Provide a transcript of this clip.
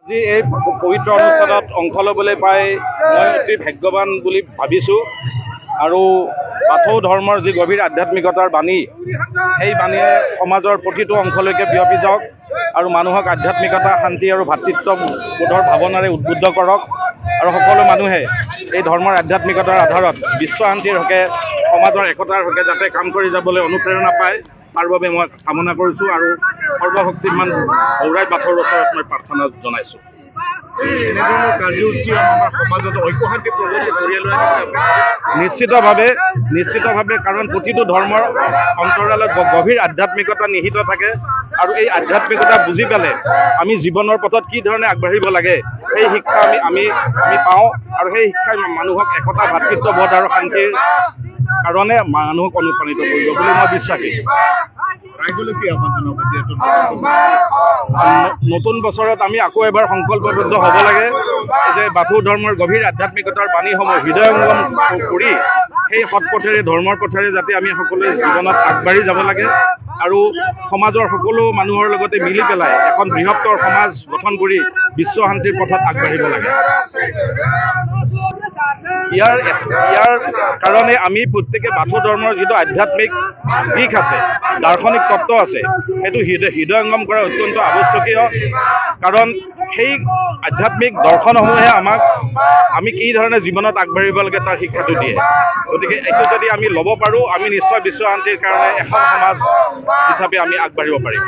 আজি এই পবিত্ৰ অনুষ্ঠানত অংশ ল'বলৈ পাই মই অতি ভাগ্যৱান বুলি ভাবিছোঁ আৰু বাথৌ ধৰ্মৰ যি গভীৰ আধ্যাত্মিকতাৰ বাণী সেই বাণীয়ে সমাজৰ প্ৰতিটো অংশলৈকে বিয়পি যাওক আৰু মানুহক আধ্যাত্মিকতা শান্তি আৰু ভাতৃত্ববোধৰ ভাৱনাৰে উদ্বুদ্ধ কৰক আৰু সকলো মানুহে এই ধৰ্মৰ আধ্যাত্মিকতাৰ আধাৰত বিশ্ব শান্তিৰ হকে সমাজৰ একতাৰ হকে যাতে কাম কৰি যাবলৈ অনুপ্ৰেৰণা পায় তাৰ বাবে মই কামনা কৰিছোঁ আৰু সৰ্বশক্তিমান গৌৰাই বাথৌৰ ওচৰত মই প্ৰাৰ্থনা জনাইছোঁ। এনেধৰণৰ কাৰ্যসূচী আমাৰ সমাজত ঐক্যশান্তি প্ৰগতি নিশ্চিতভাৱে কাৰণ প্ৰতিটো ধৰ্মৰ অন্তৰালত গভীৰ আধ্যাত্মিকতা নিহিত থাকে আৰু এই আধ্যাত্মিকতা বুজি পালে আমি জীৱনৰ পথত কি ধৰণে আগবাঢ়িব লাগে সেই শিক্ষা আমি পাওঁ আৰু সেই শিক্ষাই মানুহক একতা ভাতৃত্ববোধ আৰু শান্তিৰ কাৰণে মানুহক অনুপ্ৰাণিত কৰিব বুলি মই বিশ্বাসী। নতুন বছৰত আমি আকৌ এবাৰ সংকল্পবদ্ধ হ'ব লাগে যে বাথৌ ধৰ্মৰ গভীৰ আধ্যাত্মিকতাৰ বাণীসমূহ হৃদয়ংগম কৰি সেই সৎপথেৰে ধৰ্মৰ পথেৰে যাতে আমি সকলোৱে জীৱনত আগবাঢ়ি যাব লাগে আৰু সমাজৰ সকলো মানুহৰ লগতে মিলি পেলাই এখন বৃহত্তৰ সমাজ গঠন কৰি বিশ্ব শান্তিৰ পথত আগবাঢ়িব লাগে। ইয়াৰ কাৰণে আমি প্ৰত্যেকে বাথৌ ধৰ্মৰ যিটো আধ্যাত্মিক দিশ আছে দাৰ্শনিক তত্ত্ব আছে সেইটো হৃদয়ংগম কৰা অত্যন্ত আৱশ্যকীয় কাৰণ সেই আধ্যাত্মিক দৰ্শনসমূহে আমি কি ধৰণে জীৱনত আগবাঢ়িব লাগে তাৰ শিক্ষাটো দিয়ে। গতিকে এইটো যদি আমি ল'ব পাৰোঁ আমি নিশ্চয় বিশ্ব শান্তিৰ কাৰণে এখন সমাজ হিচাপে আমি আগবাঢ়িব পাৰিম।